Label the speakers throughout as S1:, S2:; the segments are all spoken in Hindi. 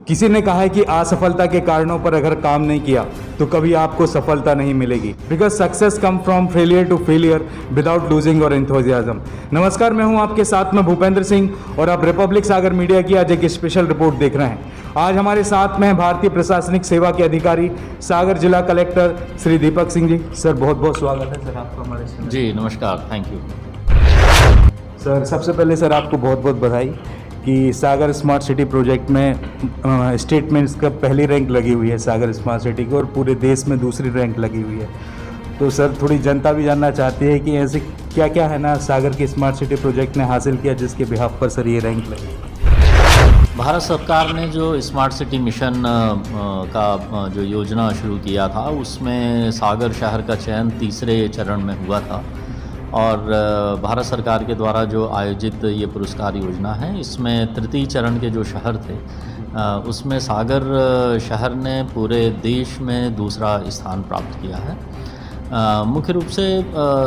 S1: किसी ने कहा है कि असफलता के कारणों पर अगर काम नहीं किया तो कभी आपको सफलता नहीं मिलेगी, because success come from failure to failure without losing our enthusiasm. नमस्कार, मैं हूं आपके साथ में भूपेंद्र सिंह और आप रिपब्लिक सागर मीडिया की आज एक स्पेशल रिपोर्ट देख रहे हैं। आज हमारे साथ में है भारतीय प्रशासनिक सेवा के अधिकारी सागर जिला कलेक्टर श्री दीपक सिंह जी। सर बहुत बहुत स्वागत है सर आपका हमारे साथ।
S2: जी नमस्कार, थैंक यू।
S1: सर सबसे पहले सर आपको बहुत बहुत बधाई कि सागर स्मार्ट सिटी प्रोजेक्ट में स्टेट में इसका पहली रैंक लगी हुई है सागर स्मार्ट सिटी की, और पूरे देश में दूसरी रैंक लगी हुई है। तो सर थोड़ी जनता भी जानना चाहती है कि ऐसे क्या क्या है ना सागर के स्मार्ट सिटी प्रोजेक्ट ने हासिल किया जिसके बिहाफ पर सर ये रैंक लगी।
S2: भारत सरकार ने जो स्मार्ट सिटी मिशन का जो योजना शुरू किया था उसमें सागर शहर का चयन तीसरे चरण में हुआ था, और भारत सरकार के द्वारा जो आयोजित ये पुरस्कार योजना है इसमें तृतीय चरण के जो शहर थे उसमें सागर शहर ने पूरे देश में दूसरा स्थान प्राप्त किया है। मुख्य रूप से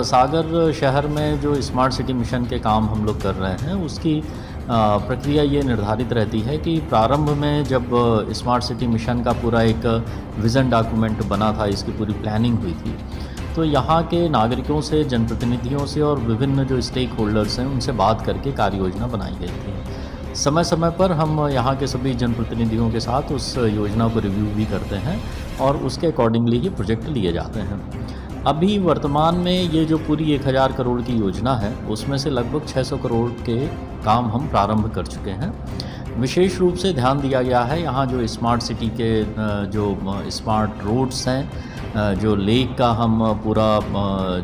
S2: सागर शहर में जो स्मार्ट सिटी मिशन के काम हम लोग कर रहे हैं उसकी प्रक्रिया ये निर्धारित रहती है कि प्रारंभ में जब स्मार्ट सिटी मिशन का पूरा एक विज़न डॉक्यूमेंट बना था, इसकी पूरी प्लानिंग हुई थी, तो यहाँ के नागरिकों से, जनप्रतिनिधियों से और विभिन्न जो स्टेक होल्डर्स हैं उनसे बात करके कार्य योजना बनाई गई थी। समय समय पर हम यहाँ के सभी जनप्रतिनिधियों के साथ उस योजना को रिव्यू भी करते हैं और उसके अकॉर्डिंगली ये प्रोजेक्ट लिए जाते हैं। अभी वर्तमान में ये जो पूरी 1000 करोड़ की योजना है उसमें से लगभग 600 करोड़ के काम हम प्रारंभ कर चुके हैं। विशेष रूप से ध्यान दिया गया है यहाँ जो स्मार्ट सिटी के जो स्मार्ट रोड्स हैं, जो लेक का हम पूरा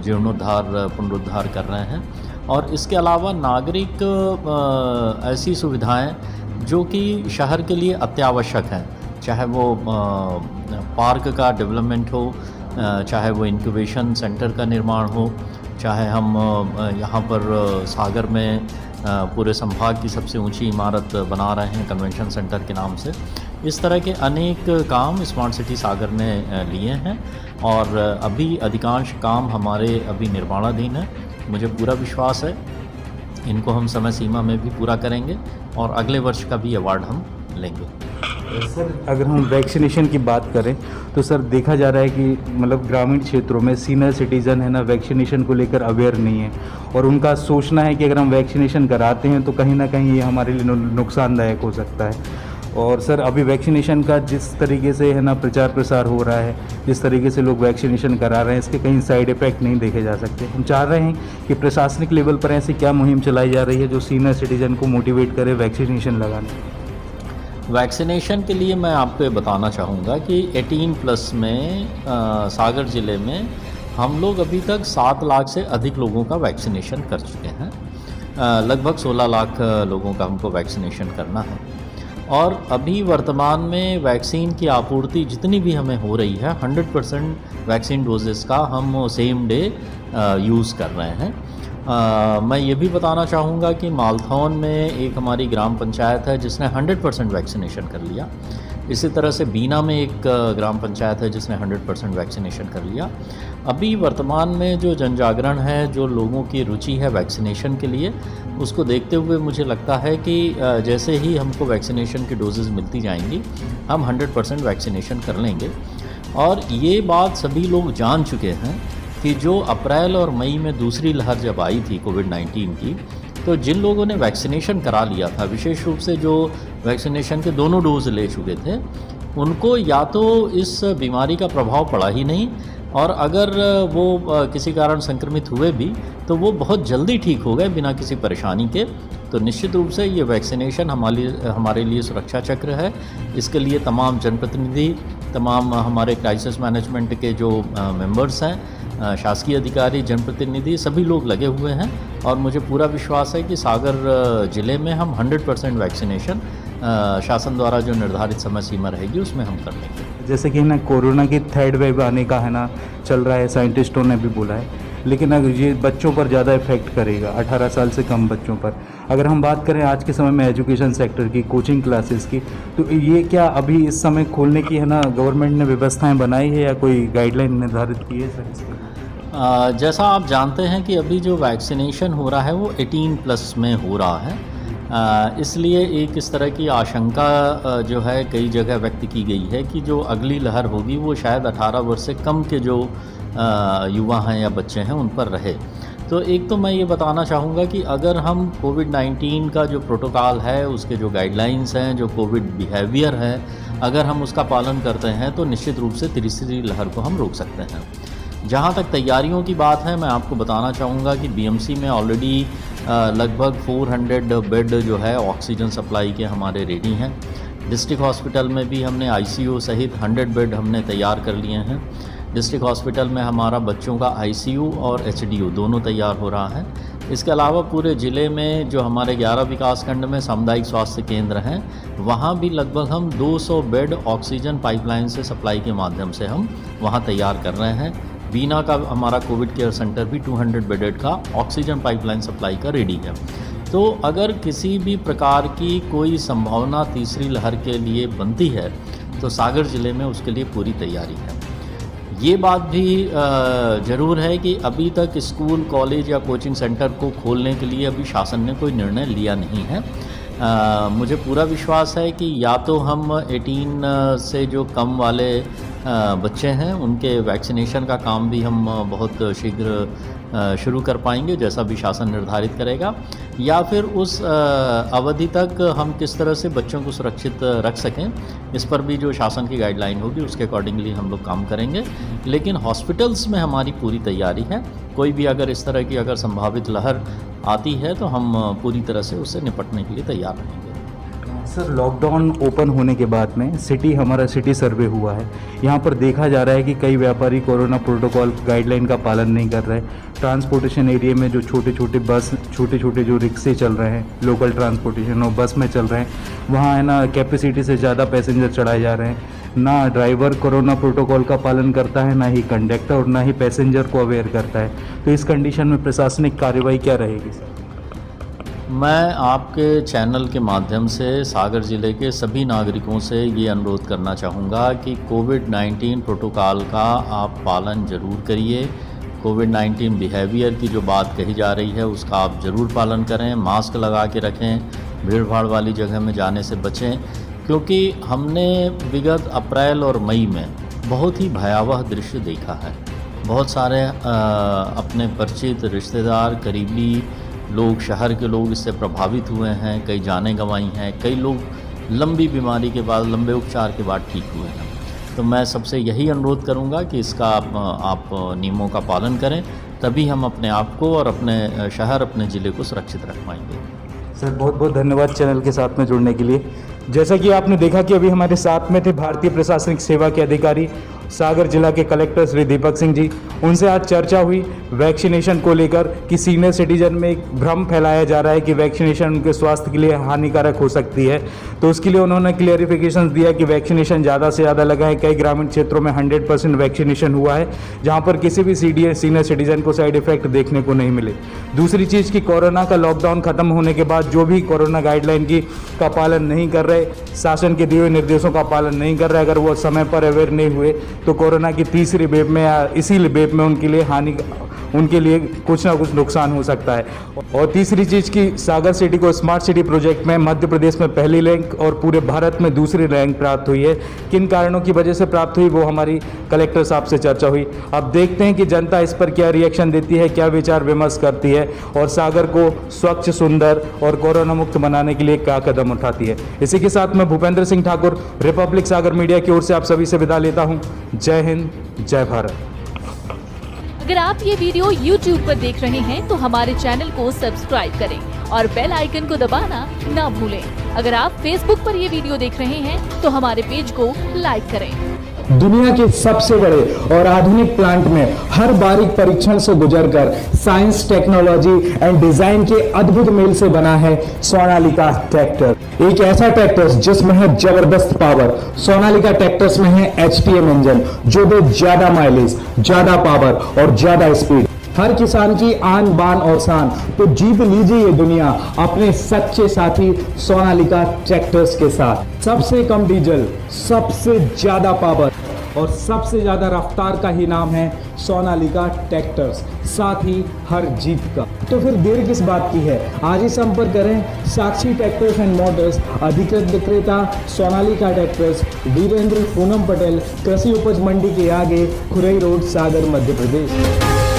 S2: जीर्णोद्धार पुनरुद्धार कर रहे हैं, और इसके अलावा नागरिक ऐसी सुविधाएं जो कि शहर के लिए अत्यावश्यक हैं, चाहे वो पार्क का डेवलपमेंट हो, चाहे वो इंक्यूबेशन सेंटर का निर्माण हो, चाहे हम यहाँ पर सागर में पूरे संभाग की सबसे ऊंची इमारत बना रहे हैं कन्वेंशन सेंटर के नाम से। इस तरह के अनेक काम स्मार्ट सिटी सागर ने लिए हैं और अभी अधिकांश काम हमारे अभी निर्माणाधीन है। मुझे पूरा विश्वास है इनको हम समय सीमा में भी पूरा करेंगे और अगले वर्ष का भी अवार्ड हम लेंगे।
S1: सर अगर हम वैक्सीनेशन की बात करें तो सर देखा जा रहा है कि मतलब ग्रामीण क्षेत्रों में सीनियर सिटीज़न है ना वैक्सीनेशन को लेकर अवेयर नहीं है, और उनका सोचना है कि अगर हम वैक्सीनेशन कराते हैं तो कहीं ना कहीं ये हमारे लिए नुकसानदायक हो सकता है। और सर अभी वैक्सीनेशन का जिस तरीके से है ना प्रचार प्रसार हो रहा है, जिस तरीके से लोग वैक्सीनेशन करा रहे हैं, इसके कहीं साइड इफ़ेक्ट नहीं देखे जा सकते। हम चाह रहे हैं कि प्रशासनिक लेवल पर ऐसी क्या मुहिम चलाई जा रही है जो सीनियर सिटीज़न को मोटिवेट करे वैक्सीनेशन लगाने।
S2: वैक्सीनेशन के लिए मैं आपको बताना चाहूँगा कि 18+ में सागर ज़िले में हम लोग अभी तक 7 लाख से अधिक लोगों का वैक्सीनेशन कर चुके हैं। लगभग 16 लाख लोगों का हमको वैक्सीनेशन करना है, और अभी वर्तमान में वैक्सीन की आपूर्ति जितनी भी हमें हो रही है 100% वैक्सीन डोजेस का हम सेम डे यूज़ कर रहे हैं। मैं ये भी बताना चाहूँगा कि मालथौन में एक हमारी ग्राम पंचायत है जिसने 100% वैक्सीनेशन कर लिया। इसी तरह से बीना में एक ग्राम पंचायत है जिसने 100% वैक्सीनेशन कर लिया। अभी वर्तमान में जो जनजागरण है, जो लोगों की रुचि है वैक्सीनेशन के लिए, उसको देखते हुए मुझे लगता है कि जैसे ही हमको वैक्सीनेशन की डोजेज़ मिलती जाएंगी हम 100% वैक्सीनेशन कर लेंगे। और ये बात सभी लोग जान चुके हैं कि जो अप्रैल और मई में दूसरी लहर जब आई थी कोविड-19 की, तो जिन लोगों ने वैक्सीनेशन करा लिया था, विशेष रूप से जो वैक्सीनेशन के दोनों डोज ले चुके थे, उनको या तो इस बीमारी का प्रभाव पड़ा ही नहीं, और अगर वो किसी कारण संक्रमित हुए भी तो वो बहुत जल्दी ठीक हो गए बिना किसी परेशानी के। तो निश्चित रूप से ये वैक्सीनेशन हमारे लिए सुरक्षा चक्र है। इसके लिए तमाम जनप्रतिनिधि, तमाम हमारे क्राइसिस मैनेजमेंट के जो मेंबर्स हैं, शासकीय अधिकारी, जनप्रतिनिधि, सभी लोग लगे हुए हैं, और मुझे पूरा विश्वास है कि सागर ज़िले में हम 100% वैक्सीनेशन शासन द्वारा जो निर्धारित समय सीमा रहेगी उसमें हम कर लेंगे।
S1: जैसे कि ना कोरोना की 3rd वेव आने का है ना चल रहा है, साइंटिस्टों ने भी बोला है, लेकिन अगर ये बच्चों पर ज़्यादा इफेक्ट करेगा, 18 साल से कम बच्चों पर। अगर हम बात करें आज के समय में एजुकेशन सेक्टर की, कोचिंग क्लासेस की, तो ये क्या अभी इस समय खोलने की है ना गवर्नमेंट ने व्यवस्थाएं बनाई है या कोई गाइडलाइन निर्धारित की है सर इसकी?
S2: जैसा आप जानते हैं कि अभी जो वैक्सीनेशन हो रहा है वो 18+ में हो रहा है। इसलिए एक इस तरह की आशंका जो है कई जगह व्यक्त की गई है कि जो अगली लहर होगी वो शायद 18 वर्ष से कम के जो युवा हैं या बच्चे हैं उन पर रहे। तो एक तो मैं ये बताना चाहूँगा कि अगर हम कोविड-19 का जो प्रोटोकॉल है, उसके जो गाइडलाइंस हैं, जो कोविड बिहेवियर है, अगर हम उसका पालन करते हैं तो निश्चित रूप से तीसरी लहर को हम रोक सकते हैं। जहाँ तक तैयारियों की बात है, मैं आपको बताना चाहूँगा कि बीएमसी में ऑलरेडी लगभग 400 बेड जो है ऑक्सीजन सप्लाई के हमारे रेडी हैं। डिस्ट्रिक्ट हॉस्पिटल में भी हमने आईसीयू सहित 100 बेड हमने तैयार कर लिए हैं। डिस्ट्रिक्ट हॉस्पिटल में हमारा बच्चों का आईसीयू और एचडीयू दोनों तैयार हो रहा है। इसके अलावा पूरे ज़िले में जो हमारे 11 विकासखंड में सामुदायिक स्वास्थ्य केंद्र हैं, वहाँ भी लगभग हम 200 बेड ऑक्सीजन पाइपलाइन से सप्लाई के माध्यम से हम वहाँ तैयार कर रहे हैं। बीना का हमारा कोविड केयर सेंटर भी 200 बेडेड का ऑक्सीजन पाइपलाइन सप्लाई का रेडी है। तो अगर किसी भी प्रकार की कोई संभावना तीसरी लहर के लिए बनती है तो सागर ज़िले में उसके लिए पूरी तैयारी है। ये बात भी ज़रूर है कि अभी तक स्कूल, कॉलेज या कोचिंग सेंटर को खोलने के लिए अभी शासन ने कोई निर्णय लिया नहीं है। मुझे पूरा विश्वास है कि या तो हम 18 से जो कम वाले बच्चे हैं उनके वैक्सीनेशन का काम भी हम बहुत शीघ्र शुरू कर पाएंगे, जैसा भी शासन निर्धारित करेगा, या फिर उस अवधि तक हम किस तरह से बच्चों को सुरक्षित रख सकें, इस पर भी जो शासन की गाइडलाइन होगी उसके अकॉर्डिंगली हम लोग काम करेंगे। लेकिन हॉस्पिटल्स में हमारी पूरी तैयारी है। कोई भी अगर इस तरह की अगर संभावित लहर आती है तो हम पूरी तरह से उससे निपटने के लिए तैयार रहेंगे।
S1: सर, लॉकडाउन ओपन होने के बाद में हमारा सिटी सर्वे हुआ है। यहाँ पर देखा जा रहा है कि कई व्यापारी कोरोना प्रोटोकॉल गाइडलाइन का पालन नहीं कर रहे। ट्रांसपोर्टेशन एरिया में जो छोटे छोटे जो रिक्शे चल रहे हैं, लोकल ट्रांसपोर्टेशन और बस में चल रहे हैं, वहाँ है ना कैपेसिटी से ज़्यादा पैसेंजर चढ़ाए जा रहे हैं। ना ड्राइवर कोरोना प्रोटोकॉल का पालन करता है, ना ही कंडक्टर और ना ही पैसेंजर को अवेयर करता है। तो इस कंडीशन में प्रशासनिक कार्रवाई क्या रहेगी सर?
S2: मैं आपके चैनल के माध्यम से सागर ज़िले के सभी नागरिकों से ये अनुरोध करना चाहूँगा कि कोविड-19 प्रोटोकॉल का आप पालन ज़रूर करिए। कोविड-19 बिहेवियर की जो बात कही जा रही है उसका आप ज़रूर पालन करें। मास्क लगा के रखें, भीड़ भाड़ वाली जगह में जाने से बचें, क्योंकि हमने विगत अप्रैल और मई में बहुत ही भयावह दृश्य देखा है। बहुत सारे अपने परिचित, रिश्तेदार, करीबी लोग, शहर के लोग इससे प्रभावित हुए हैं, कई जानें गंवाई हैं, कई लोग लंबी बीमारी के बाद, लंबे उपचार के बाद ठीक हुए हैं। तो मैं सबसे यही अनुरोध करूंगा कि इसका आप नियमों का पालन करें, तभी हम अपने आप को और अपने शहर, अपने ज़िले को सुरक्षित रख पाएंगे।
S1: सर, बहुत बहुत धन्यवाद चैनल के साथ में जुड़ने के लिए। जैसा कि आपने देखा कि अभी हमारे साथ में थे भारतीय प्रशासनिक सेवा के अधिकारी सागर जिला के कलेक्टर श्री दीपक सिंह जी। उनसे आज चर्चा हुई वैक्सीनेशन को लेकर कि सीनियर सिटीजन में एक भ्रम फैलाया जा रहा है कि वैक्सीनेशन उनके स्वास्थ्य के लिए हानिकारक हो सकती है। तो उसके लिए उन्होंने क्लियरिफिकेशन दिया कि वैक्सीनेशन ज़्यादा से ज़्यादा लगा है। कई ग्रामीण क्षेत्रों में 100% वैक्सीनेशन हुआ है, जहाँ पर किसी भी सीनियर सिटीजन को साइड इफेक्ट देखने को नहीं मिले। दूसरी चीज़ कि कोरोना का लॉकडाउन खत्म होने के बाद जो भी कोरोना गाइडलाइन का पालन नहीं कर रहे, शासन के दिए हुए निर्देशों का पालन नहीं कर रहे, अगर वो समय पर अवेयर नहीं हुए तो कोरोना की तीसरी वेव में या इसी वेव में उनके लिए कुछ ना कुछ नुकसान हो सकता है। और तीसरी चीज़ कि सागर सिटी को स्मार्ट सिटी प्रोजेक्ट में मध्य प्रदेश में पहली रैंक और पूरे भारत में दूसरी रैंक प्राप्त हुई है। किन कारणों की वजह से प्राप्त हुई वो हमारी कलेक्टर साहब से चर्चा हुई। अब देखते हैं कि जनता इस पर क्या रिएक्शन देती है, क्या विचार विमर्श करती है और सागर को स्वच्छ, सुंदर और कोरोना मुक्त बनाने के लिए क्या कदम उठाती है। इसी के साथ मैं भूपेंद्र सिंह ठाकुर, रिपब्लिक सागर मीडिया की ओर से आप सभी से विदा लेता हूँ। जय हिंद, जय भारत।
S3: अगर आप ये वीडियो YouTube पर देख रहे हैं तो हमारे चैनल को सब्सक्राइब करें और बेल आइकन को दबाना ना भूलें। अगर आप Facebook पर ये वीडियो देख रहे हैं तो हमारे पेज को लाइक करें।
S4: दुनिया के सबसे बड़े और आधुनिक प्लांट में हर बारीक परीक्षण से गुजरकर साइंस, टेक्नोलॉजी एंड डिजाइन के अद्भुत मेल से बना है सोनालिका ट्रैक्टर। एक ऐसा ट्रैक्टर जिसमें है जबरदस्त पावर। सोनालिका ट्रैक्टर्स में है HTM इंजन जो दे ज्यादा माइलेज, ज्यादा पावर और ज्यादा स्पीड। हर किसान की आन बान और शान। तो जीत लीजिए ये दुनिया अपने सच्चे साथी सोनालिका ट्रैक्टर्स के साथ। सबसे कम डीजल, सबसे ज्यादा पावर, और सबसे ज़्यादा रफ्तार का ही नाम है सोनालिका ट्रैक्टर्स, साथ ही हर जीत का। तो फिर देर किस बात की है, आज ही संपर्क करें साक्षी ट्रैक्टर्स एंड मोटर्स, अधिकृत विक्रेता सोनालिका ट्रैक्टर्स, वीरेंद्र पूनम पटेल, कृषि उपज मंडी के आगे, खुरई रोड, सागर, मध्य प्रदेश।